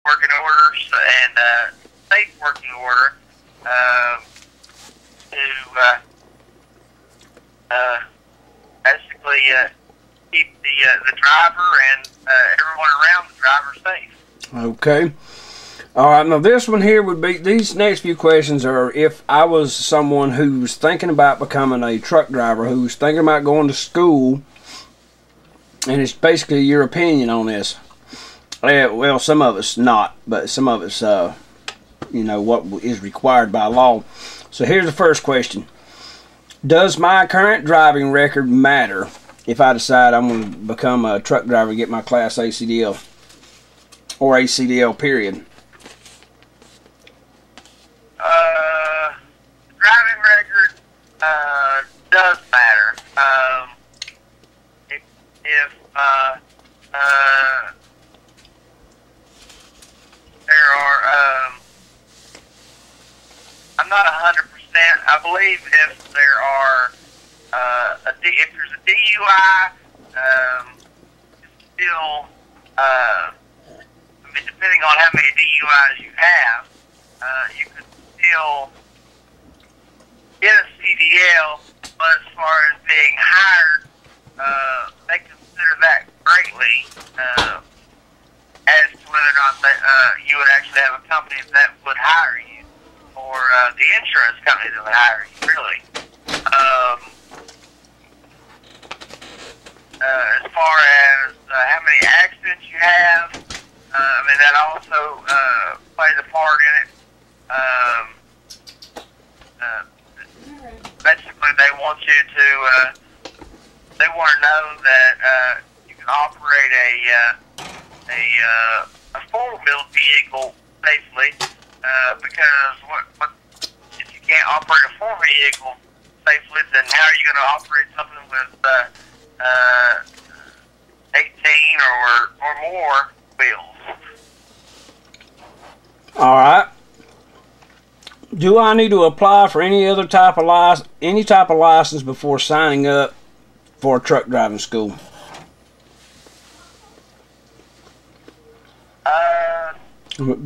working orders and safe working order to basically keep the driver and everyone around the driver safe. Okay. All right, now this one here would be, these next few questions are if I was someone who's thinking about becoming a truck driver, who's thinking about going to school, and it's basically your opinion on this. Well, some of it's not, but some of it's, you know, what is required by law. So here's the first question. Does my current driving record matter if I decide I'm going to become a truck driver and get my Class A C.D.L. or a C.D.L. period? Driving record does matter. If there are, I'm not 100%. I believe if there are, if there's a DUI, it's still, I mean, depending on how many DUIs you have, you could still get a C.D.L., but as far as being hired, they consider that greatly as to whether or not you would actually have a company that would hire you, or the insurance company that would hire you, really. As far as how many accidents you have, I mean, that also plays a part in it. Basically, they want you to, they want to know that you can operate a four-wheel vehicle safely, because what if you can't operate a four vehicle safely, then how are you going to operate something with 18 or more wheels? All right. Do I need to apply for any type of license before signing up for a truck driving school?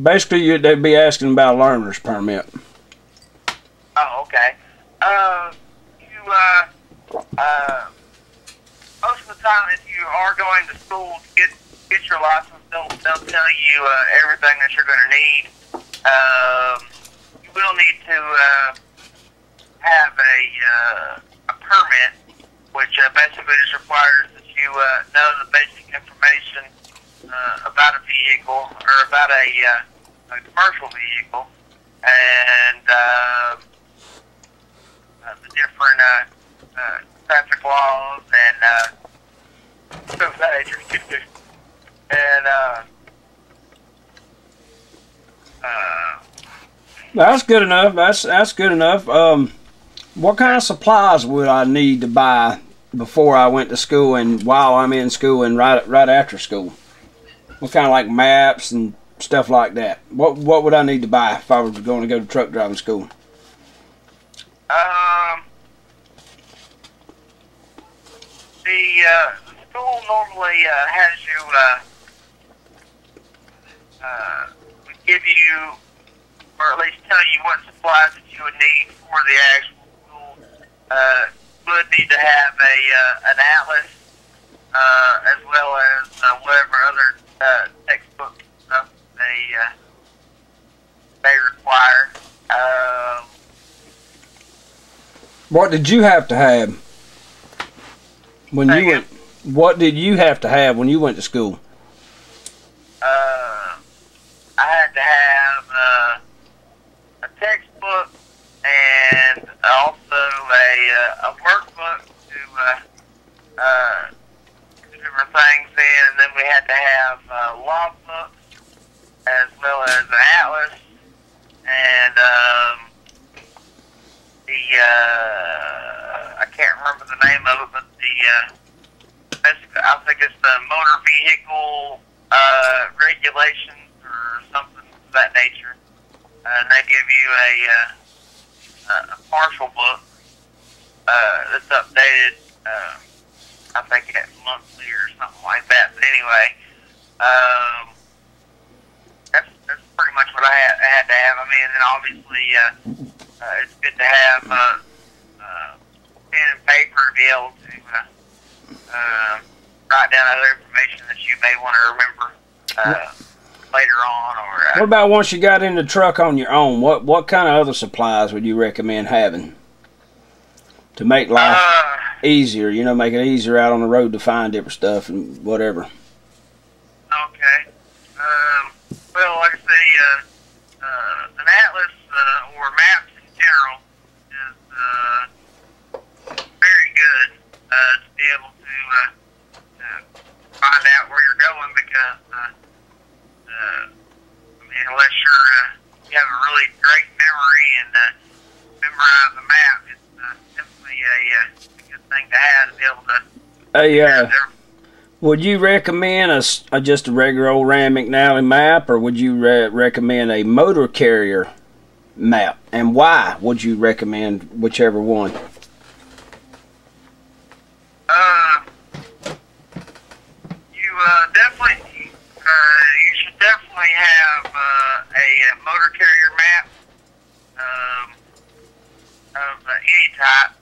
Basically, they'd be asking about a learner's permit. Oh, okay. Most of the time, if you are going to school to get your license, they'll tell you everything that you're going to need. You will need to have a permit, which basically just requires that you know the basic information about a vehicle, or about a commercial vehicle, and the different traffic laws and stuff of that nature. And that's good enough. That's good enough. What kind of supplies would I need to buy before I went to school, and while I'm in school, and right after school? What kind of, like, maps and stuff like that? What would I need to buy if I was going to go to truck driving school? The school normally has you would give you, or at least tell you what supplies that you would need for the actual school. You would need to have an atlas, as well as whatever other textbook stuff they require. What did you have to have when you went? What did you have to have when you went to school? I had to have a textbook and also a workbook to different things in, and then we had to have log books as well as an atlas, and I can't remember the name of it, but basically, I think it's the motor vehicle regulations or something of that nature. And they give you a partial book that's updated, I think at monthly or something like that. But anyway, and then obviously it's good to have pen and paper to be able to write down other information that you may want to remember later on. Or what about once you got in the truck on your own? What kind of other supplies would you recommend having to make life easier? You know, make it easier out on the road to find different stuff and whatever. Okay. Well, like I say, an atlas or maps in general is very good to be able to find out where you're going, because I mean, unless you have a really great memory and memorize the map, it's definitely a good thing to have to be able to. Hey, would you recommend just a regular old Rand McNally map, or would you recommend a motor carrier map? And why would you recommend whichever one? You should definitely have a motor carrier map of any type,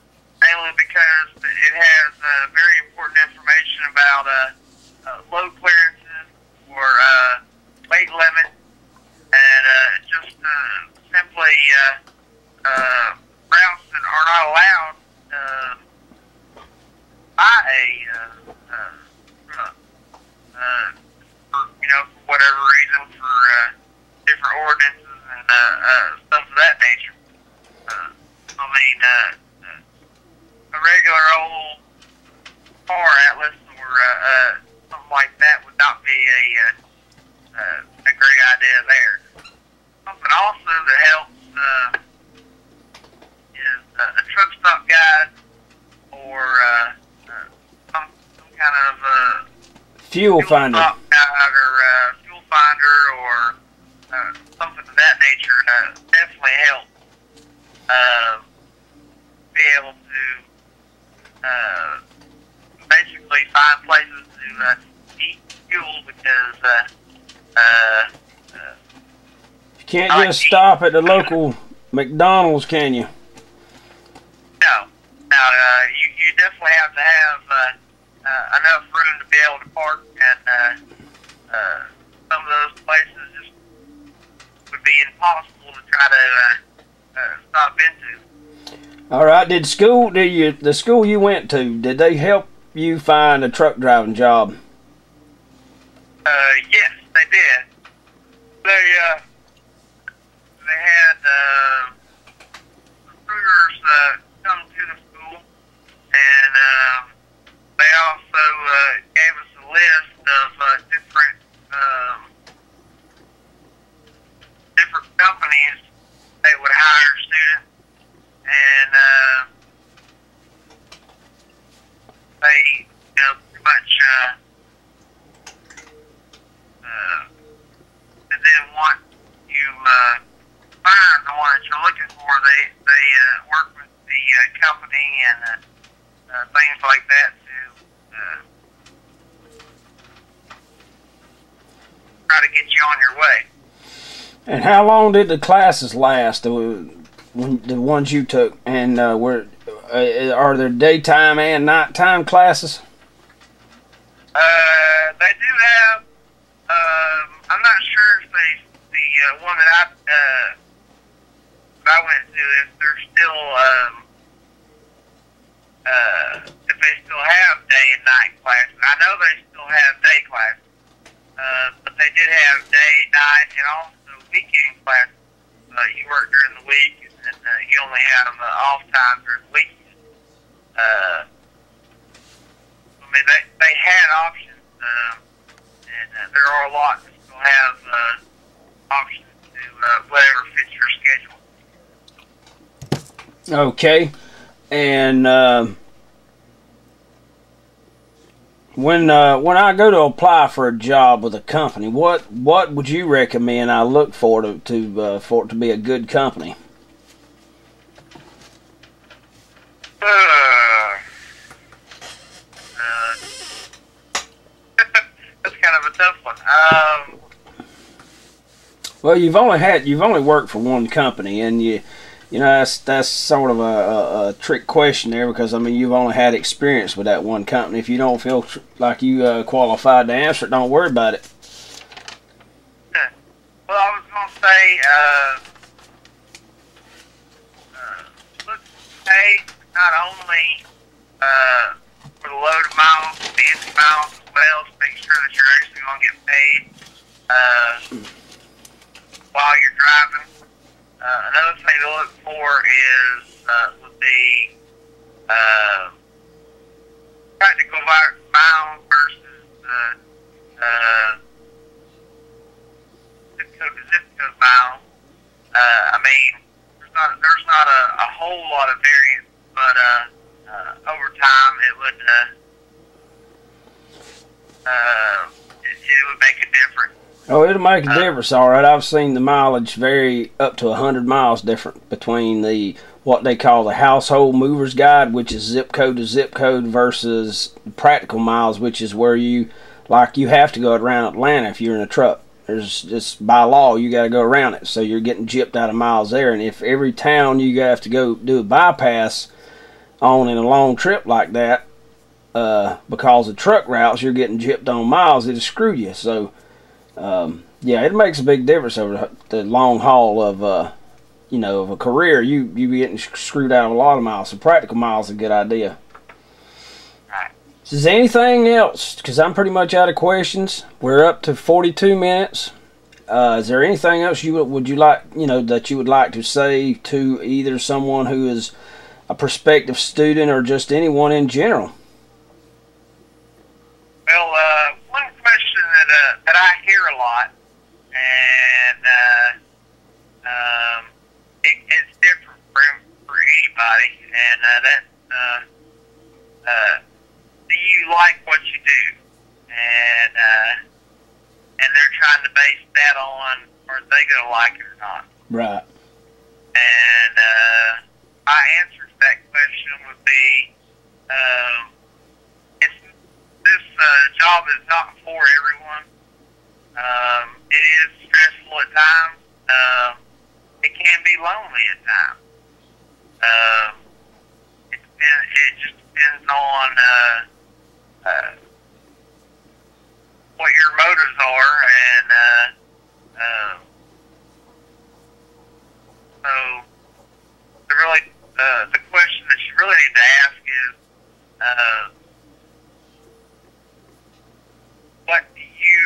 mainly because it has very important information about load clearances or weight limit, and just simply routes that are not allowed by a truck, for whatever reason, for different ordinances and stuff of that nature. I mean, a regular old car atlas or something like that would not be a great idea there. Something also that helps is a truck stop guide, or some kind of fuel finder. Stop guide, or fuel finder, or something of that nature. Definitely helps be able to basically find places to eat fuel, because you can't just stop at the local McDonald's, can you? No. You definitely have to have enough room to be able to park, and some of those places just would be impossible to try to stop into. All right. The school you went to, did they help you find a truck driving job? Yes, they did. They had recruiters come to the school, and they also gave us a list of different companies that would hire students, and they pretty much didn't want you find the one that you're looking for. They work with the company and things like that to try to get you on your way. And how long did the classes last? The ones you took, and are there daytime and nighttime classes? They do have. I'm not sure if the one that I went to, if they're still if they still have day and night classes. I know they still have day classes, but they did have day, night, and also weekend classes. You work during the week, and you only have off time during the weekend. I mean, they had options, and there are a lot that still have options to whatever fits your schedule. Okay. And when I go to apply for a job with a company, what would you recommend I look for for it to be a good company? That's kind of a tough one. Well, you've only worked for one company, and you know that's sort of a trick question there, because I mean you've only had experience with that one company. If you don't feel like you qualified to answer it, don't worry about it. Well, I was going to say, look, pay not only for the load miles, but the empty miles as well, to make sure that you're actually going to get paid while you're driving. Another thing to look for would be practical miles versus zip code to zip code miles. I mean, there's not a whole lot of variance, but over time it would make a difference. Oh, it'll make a difference, all right. I've seen the mileage vary up to 100 miles different between what they call the household movers guide, which is zip code to zip code, versus practical miles, which is where you have to go around Atlanta if you're in a truck. It's by law you got to go around it, so you're getting gypped out of miles there. And if every town you have to go do a bypass on in a long trip like that, because of truck routes, you're getting gypped on miles, it'll screw you. So yeah, it makes a big difference over the long haul of of a career. You be getting screwed out of a lot of miles. So practical miles is a good idea. Right. So is there anything else? Because I'm pretty much out of questions. We're up to 42 minutes. Is there anything else would you like that you would like to say to either someone who is a prospective student or just anyone in general? Well, one question that I hear a lot, and it's different for anybody, and do you like what you do? And they're trying to base that on, are they going to like it or not? Right. And my answer to that question would be, this job is not for everyone. It is stressful at times. It can be lonely at times. It just depends on what your motives are, and so the question that you really need to ask is, what do you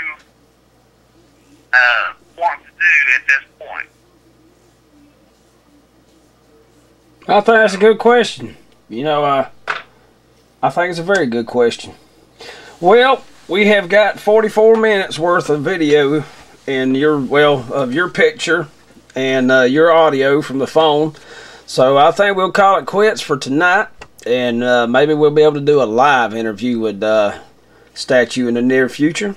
want to do at this point? I think that's a good question. I think it's a very good question. Well, we have got 44 minutes worth of video and of your picture and your audio from the phone. So I think we'll call it quits for tonight, and maybe we'll be able to do a live interview with Statue in the near future.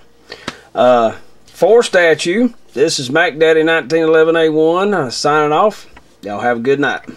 For Statue, this is MacDaddy 1911A1 signing off. Y'all have a good night.